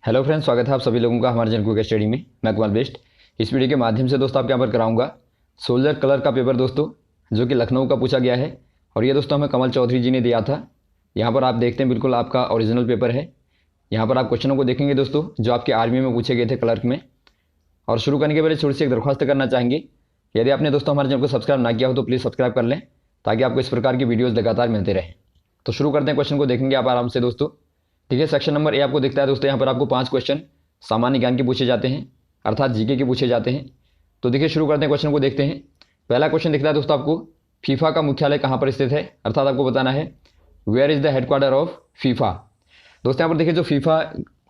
Hello friends, स्वागत है आप सभी लोगों का हमारे चैनल क्विक स्टडी में। मैं कुमार बेस्ट। इस वीडियो के माध्यम से दोस्तों आपके यहाँ पर कराऊंगा सोल्जर कलर का पेपर दोस्तों, जो कि लखनऊ का पूछा गया है। और ये दोस्तों हमें कमल चौधरी जी ने दिया था। यहाँ पर आप देखते हैं बिल्कुल आपका ओरिजिनल पेपर है। यहाँ पर आप क्वेश्चनों को देखेंगे दोस्तों, जो आपके आर्मी में पूछे गए थे क्लर्क में। और शुरू करने के पहले छोटी सी एक दरख्वास्त करना चाहेंगे, यदि आपने दोस्तों हमारे चैनल को सब्सक्राइब ना किया हो तो प्लीज़ सब्सक्राइब कर लें, ताकि आपको इस प्रकार की वीडियोज़ लगातार मिलते रहें। तो शुरू करते हैं, क्वेश्चन को देखेंगे आप आराम से दोस्तों। ठीक है, सेक्शन नंबर ए आपको दिखता है दोस्तों। यहाँ पर आपको 5 क्वेश्चन सामान्य ज्ञान के पूछे जाते हैं, अर्थात जीके के पूछे जाते हैं। तो देखिए शुरू करते हैं, क्वेश्चन को देखते हैं। पहला क्वेश्चन दिखता है दोस्तों आपको, फीफा का मुख्यालय कहाँ पर स्थित है, अर्थात आपको बताना है where is the headquarter of FIFA. दोस्तों यहाँ पर देखिए, जो फीफा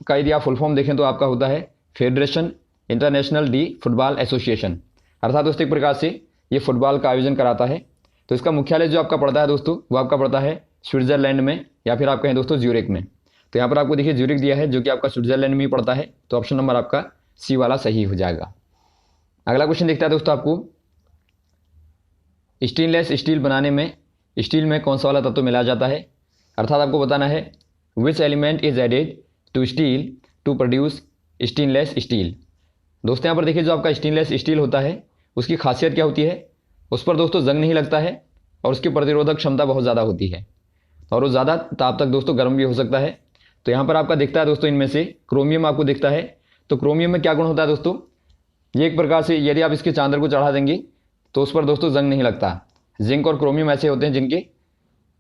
का यदि आप फुल फॉर्म देखें तो आपका होता है federation international D football association. अर्थात दोस्तों एक प्रकार से ये फुटबॉल का आयोजन कराता है। तो इसका मुख्यालय जो आपका पड़ता है दोस्तों, वो आपका पड़ता है स्विट्जरलैंड में, या फिर आप कहें दोस्तों ज्यूरिक में। तो यहाँ पर आपको देखिए ज्यूरिक दिया है, जो कि आपका स्विट्जरलैंड में ही पड़ता है। तो ऑप्शन नंबर आपका सी वाला सही हो जाएगा। अगला क्वेश्चन दिखता है दोस्तों आपको, स्टेनलेस स्टील बनाने में स्टील में कौन सा वाला तत्व मिलाया जाता है, अर्थात आपको बताना है which element is added to steel to produce stainless steel. दोस्तों यहाँ पर देखिए, जो आपका स्टेनलेस स्टील होता है उसकी खासियत क्या होती है, उस पर दोस्तों जंग नहीं लगता है और उसकी प्रतिरोधक क्षमता बहुत ज़्यादा होती है, और वो ज़्यादा ताप तक दोस्तों गर्म भी हो सकता है। तो यहाँ पर आपका दिखता है दोस्तों, इनमें से क्रोमियम आपको दिखता है। तो क्रोमियम में क्या गुण होता है दोस्तों, ये एक प्रकार से यदि आप इसके चांदर को चढ़ा देंगे तो उस पर दोस्तों जंग नहीं लगता। जिंक और क्रोमियम ऐसे होते हैं जिनके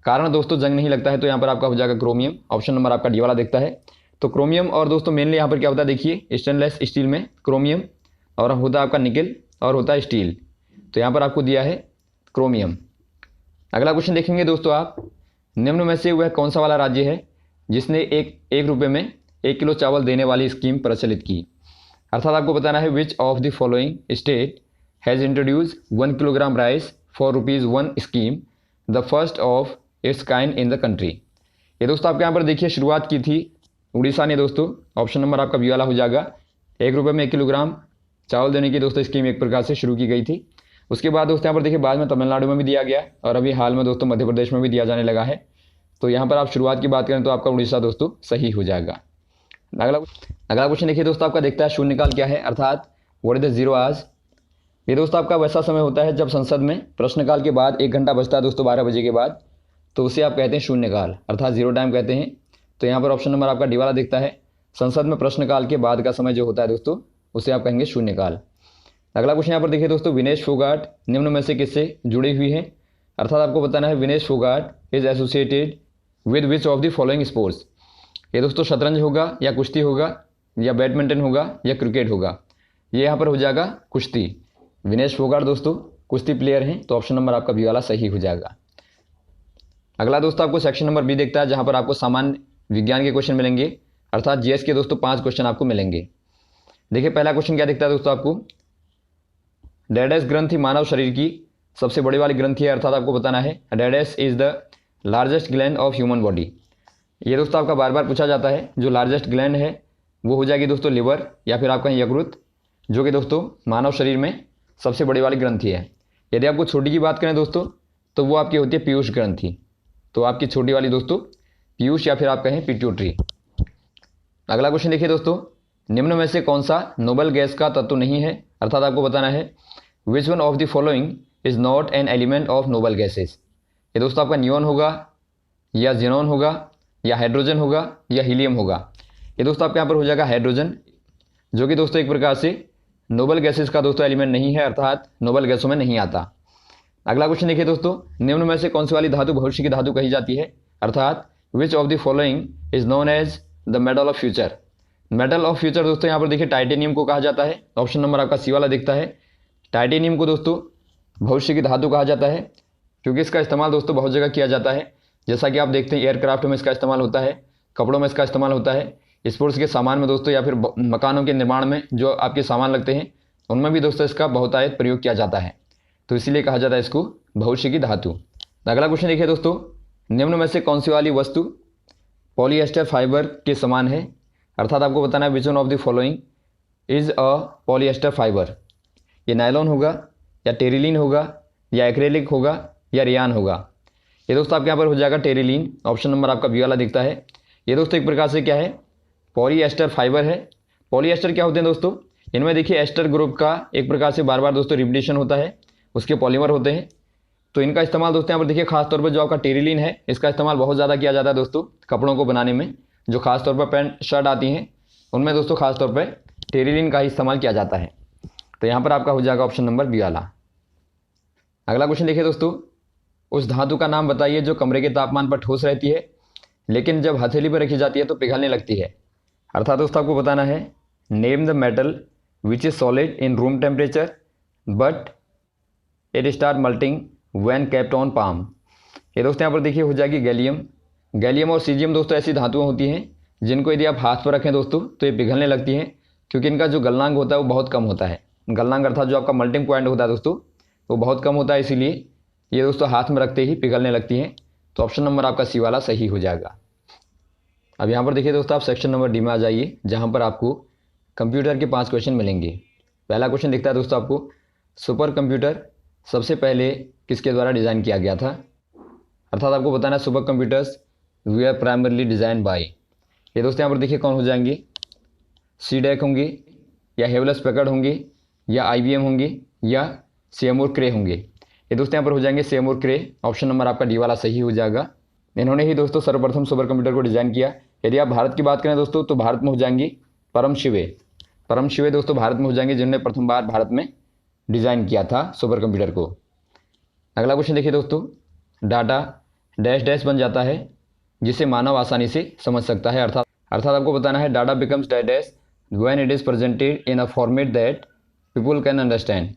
कारण दोस्तों जंग नहीं लगता है। तो यहाँ पर आपका हो जाएगा क्रोमियम, ऑप्शन नंबर आपका डी वाला दिखता है। तो क्रोमियम और दोस्तों मेनली यहाँ पर क्या होता है, देखिए स्टेनलेस स्टील में क्रोमियम और होता है आपका निकल और होता है स्टील। तो यहाँ पर आपको दिया है क्रोमियम। अगला क्वेश्चन देखेंगे दोस्तों आप, निम्न में से वह कौन सा वाला राज्य है जिसने एक रुपये में 1 किलो चावल देने वाली स्कीम प्रचलित की, अर्थात आपको बताना है विच of the following state has introduce 1 kilogram rice for ₹1 scheme, the first of its kind in the country. ये दोस्तों आपके यहाँ पर देखिए शुरुआत की थी उड़ीसा ने दोस्तों, ऑप्शन नंबर आपका बी वाला हो जाएगा। 1 रुपये में 1 किलोग्राम चावल देने की दोस्तों स्कीम एक प्रकार से शुरू की गई थी। उसके बाद दोस्तों यहाँ पर देखिए बाद में तमिलनाडु में भी दिया गया, और अभी हाल में दोस्तों मध्य प्रदेश में भी दिया जाने लगा है। तो यहाँ पर आप शुरुआत की बात करें तो आपका उड़ीसा दोस्तों सही हो जाएगा। अगला क्वेश्चन देखिए दोस्तों, आपका देखता है शून्यकाल क्या है, अर्थात व्हाट इज द जीरो आज। ये दोस्तों आपका वैसा समय होता है जब संसद में प्रश्नकाल के बाद 1 घंटा बचता है दोस्तों 12 बजे के बाद, तो उसे आप कहते हैं शून्यकाल, अर्थात जीरो टाइम कहते हैं। तो यहाँ पर ऑप्शन नंबर आपका डी वाला दिखता है। संसद में प्रश्नकाल के बाद का समय जो होता है दोस्तों, उसे आप कहेंगे शून्यकाल। अगला क्वेश्चन यहाँ पर देखिए दोस्तों, विनेश फोगाट निम्न में से किससे जुड़ी हुई है, अर्थात आपको बताना है Vinesh Phogat is associated with which of the following sports. ये दोस्तों शतरंज होगा, या कुश्ती होगा, या बैडमिंटन होगा, या क्रिकेट होगा। ये यहाँ पर हो जाएगा कुश्ती। विनेश फोगाट दोस्तों कुश्ती प्लेयर हैं। तो ऑप्शन नंबर आपका बी वाला सही हो जाएगा। अगला दोस्तों आपको सेक्शन नंबर बी देखता है, जहाँ पर आपको सामान्य विज्ञान के क्वेश्चन मिलेंगे, अर्थात जीएस के दोस्तों 5 क्वेश्चन आपको मिलेंगे। देखिए पहला क्वेश्चन क्या दिखता है दोस्तों आपको, डेडेस ग्रंथि मानव शरीर की सबसे बड़ी वाली ग्रंथि है, अर्थात आपको बताना है डेडेस is the largest gland of human body. ये दोस्तों आपका बार बार पूछा जाता है। जो लार्जेस्ट ग्लैंड है वो हो जाएगी दोस्तों लिवर, या फिर आप कहें यकृत, जो कि दोस्तों मानव शरीर में सबसे बड़ी वाली ग्रंथि है। यदि आपको छोटी की बात करें दोस्तों, तो वो आपकी होती है पीयूष ग्रंथि। तो आपकी छोटी वाली दोस्तों पीयूष, या फिर आप कहें पिट्यूटरी। अगला क्वेश्चन देखिए दोस्तों, निम्न में से कौन सा नोबल गैस का तत्व नहीं है, अर्थात आपको बताना है which one of the following is not an element of noble gases. ये दोस्तों आपका नियॉन होगा, या जेनॉन होगा, या हाइड्रोजन होगा, या हीलियम होगा। ये दोस्तों आपके यहाँ पर हो जाएगा हाइड्रोजन, जो कि दोस्तों एक प्रकार से नोबल गैसेस का दोस्तों एलिमेंट नहीं है, अर्थात नोबल गैसों में नहीं आता। अगला क्वेश्चन देखिए दोस्तों, निम्न में से कौन सी वाली धातु भविष्य की धातु कही जाती है, अर्थात which of the following is known as the metal of future. Metal of future दोस्तों यहाँ पर देखिए टाइटेनियम को कहा जाता है। ऑप्शन नंबर आपका सी वाला दिखता है। टाइटेनियम को दोस्तों भविष्य की धातु कहा जाता है, क्योंकि इसका इस्तेमाल दोस्तों बहुत जगह किया जाता है। जैसा कि आप देखते हैं एयरक्राफ्ट में इसका इस्तेमाल होता है, कपड़ों में इसका इस्तेमाल होता है, स्पोर्ट्स के सामान में दोस्तों, या फिर मकानों के निर्माण में जो आपके सामान लगते हैं उनमें भी दोस्तों इसका बहुतायत प्रयोग किया जाता है। तो इसीलिए कहा जाता है इसको भविष्य की धातु। अगला क्वेश्चन देखिए दोस्तों, निम्न में से कौन सी वाली वस्तु पॉलीएस्टर फाइबर के समान है, अर्थात आपको बताना है which one of the following is a polyester fibre. ये नायलॉन होगा, या टेरिलीन होगा, या एक्रेलिक होगा, या रेयान होगा। ये दोस्तों आपके यहाँ पर हो जाएगा टेरिलीन, ऑप्शन नंबर आपका बी वाला दिखता है। ये दोस्तों एक प्रकार से क्या है, पॉलीएस्टर फाइबर है। पॉलीएस्टर क्या होते हैं दोस्तों, इनमें देखिए एस्टर ग्रुप का एक प्रकार से बार बार दोस्तों रिपीटेशन होता है, उसके पॉलीमर होते हैं। तो इनका इस्तेमाल दोस्तों यहाँ पर देखिए खासतौर पर जो आपका टेरिलीन है, इसका इस्तेमाल बहुत ज़्यादा किया जाता है दोस्तों कपड़ों को बनाने में। जो खासतौर पर पैंट शर्ट आती हैं उनमें दोस्तों खासतौर पर टेरिलीन का ही इस्तेमाल किया जाता है। तो यहाँ पर आपका हो जाएगा ऑप्शन नंबर बी वाला। अगला क्वेश्चन देखिए दोस्तों, उस धातु का नाम बताइए जो कमरे के तापमान पर ठोस रहती है लेकिन जब हथेली पर रखी जाती है तो पिघलने लगती है। अर्थात दोस्तों आपको बताना है name the metal which is solid in room temperature but it start melting when kept on palm. ये दोस्तों यहाँ पर देखिए हो जाएगी गैलियम। गैलियम और सीजियम दोस्तों ऐसी धातुएं होती हैं जिनको यदि आप हाथ पर रखें दोस्तों तो ये पिघलने लगती हैं, क्योंकि इनका जो गलनांक होता है वो बहुत कम होता है। गलनांक अर्थात जो आपका मेल्टिंग पॉइंट होता है दोस्तों वो बहुत कम होता है, इसीलिए ये दोस्तों हाथ में रखते ही पिघलने लगती हैं। तो ऑप्शन नंबर आपका सी वाला सही हो जाएगा। अब यहाँ पर देखिए दोस्तों आप सेक्शन नंबर डी में आ जाइए, जहाँ पर आपको कंप्यूटर के 5 क्वेश्चन मिलेंगे। पहला क्वेश्चन दिखता है दोस्तों आपको, सुपर कंप्यूटर सबसे पहले किसके द्वारा डिज़ाइन किया गया था। अर्थात आपको बताना है super computers we are primarily design by. ये दोस्तों यहाँ पर देखिए कौन हो जाएंगे, सीडेक होंगे या हेवलेस पैकर्ड होंगे या IBM होंगे या सेमूर क्रे होंगे। ये दोस्तों यहाँ पर हो जाएंगे सेमूर क्रे। ऑप्शन नंबर आपका डी वाला सही हो जाएगा। इन्होंने ही दोस्तों सर्वप्रथम सुपर कंप्यूटर को डिज़ाइन किया। यदि आप भारत की बात करें दोस्तों तो भारत में हो जाएंगी परम शिवे दोस्तों भारत में हो जाएंगे जिन्होंने प्रथम बार भारत में डिज़ाइन किया था सुपर कंप्यूटर को। अगला क्वेश्चन देखिए दोस्तों, डाटा डैश डैश बन जाता है जिसे मानव आसानी से समझ सकता है। अर्थात आपको बताना है data becomes dash dash when it is presented in a format that people can understand.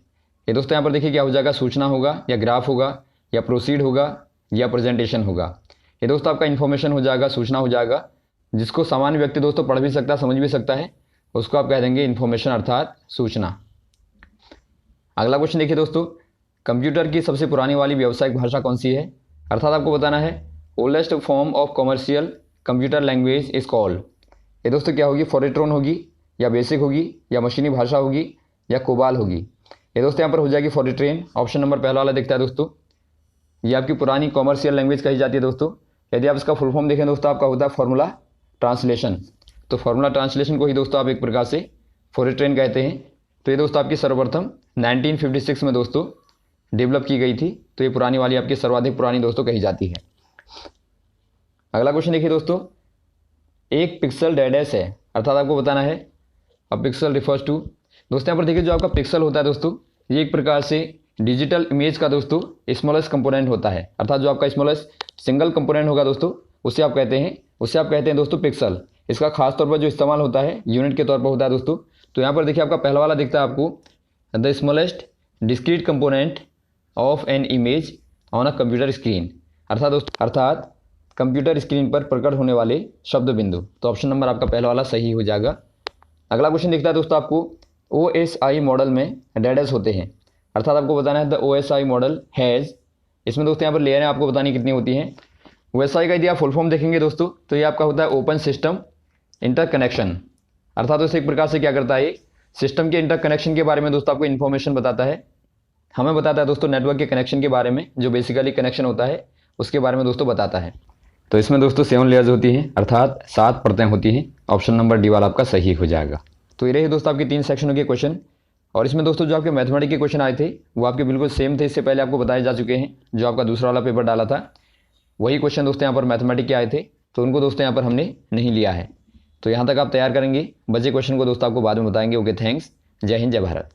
ये दोस्तों यहाँ पर देखिए क्या हो जाएगा, सूचना होगा या ग्राफ होगा या प्रोसीड होगा या प्रेजेंटेशन होगा। ये दोस्तों आपका इन्फॉर्मेशन हो जाएगा, सूचना हो जाएगा, जिसको सामान्य व्यक्ति दोस्तों पढ़ भी सकता है, समझ भी सकता है, उसको आप कह देंगे इन्फॉर्मेशन अर्थात सूचना। अगला क्वेश्चन देखिए दोस्तों, कंप्यूटर की सबसे पुरानी वाली व्यावसायिक भाषा कौन सी है। अर्थात आपको बताना है oldest form of commercial computer language is called. ये दोस्तों क्या होगी, फॉरेट्रॉन होगी या बेसिक होगी या मशीनी भाषा होगी या कोबाल होगी। ये दोस्तों यहाँ पर हो जाएगी फॉरेट्रेन। ऑप्शन नंबर पहला वाला दिखता है दोस्तों, ये आपकी पुरानी कॉमर्शियल लैंग्वेज कही जाती है दोस्तों। यदि आप इसका फुल फॉर्म देखें दोस्तों आपका होता है फॉर्मूला ट्रांसलेशन। तो फॉर्मूला ट्रांसलेशन को ही दोस्तों आप एक प्रकार से फॉरेट्रेन कहते हैं। तो ये दोस्तों आपकी सर्वप्रथम 1956 में दोस्तों डेवलप की गई थी। तो ये पुरानी वाली आपकी सर्वाधिक पुरानी दोस्तों कही जाती है। अगला क्वेश्चन देखिए दोस्तों, एक पिक्सल डैश है। अर्थात आपको बताना है अ पिक्सल रिफर्स टू। दोस्तों यहाँ पर देखिए जो आपका पिक्सल होता है दोस्तों ये एक प्रकार से डिजिटल इमेज का दोस्तों स्मॉलेस्ट कंपोनेंट होता है। अर्थात जो आपका स्मॉलेस्ट सिंगल कंपोनेंट होगा दोस्तों उससे आप कहते हैं दोस्तों पिक्सल। इसका खास तौर पर जो इस्तेमाल होता है यूनिट के तौर पर होता है दोस्तों। तो यहाँ पर देखिए आपका पहला वाला दिखता है आपको the smallest discrete component of an image on a computer screen. अर्थात कंप्यूटर स्क्रीन पर प्रकट होने वाले शब्द बिंदु। तो ऑप्शन नंबर आपका पहला वाला सही हो जाएगा। अगला क्वेश्चन दिखता है दोस्तों आपको OSI मॉडल में डैश होते हैं। अर्थात आपको बताना है द OSI मॉडल हैज़। इसमें दोस्तों यहाँ पर लेयरें आपको बतानी कितनी होती हैं। OSI का यदि आप फुल फॉर्म देखेंगे दोस्तों तो ये आपका होता है ओपन सिस्टम इंटरकनेक्शन। अर्थात दोस्तों एक प्रकार से क्या करता है, सिस्टम के इंटरकनेक्शन के बारे में दोस्तों आपको इन्फॉर्मेशन बताता है। हमें बताता है दोस्तों नेटवर्क के कनेक्शन के बारे में, जो बेसिकली कनेक्शन होता है उसके बारे में दोस्तों बताता है। तो इसमें दोस्तों 7 लेयर्स होती हैं, अर्थात 7 परतें होती हैं। ऑप्शन नंबर डी वाला आपका सही हो जाएगा। तो ये रही दोस्तों आपके 3 सेक्शनों के क्वेश्चन। और इसमें दोस्तों जो आपके मैथमेटिक्स के क्वेश्चन आए थे वो आपके बिल्कुल सेम थे, इससे पहले आपको बताए जा चुके हैं। जो आपका दूसरा वाला पेपर डाला था वही क्वेश्चन दोस्तों यहाँ पर मैथमेटिक्स के आए थे, तो उनको दोस्तों यहाँ पर हमने नहीं लिया है। तो यहाँ तक आप तैयार करेंगे, बचे क्वेश्चन को दोस्तों आपको बाद में बताएंगे। ओके, थैंक्स, जय हिंद, जय भारत।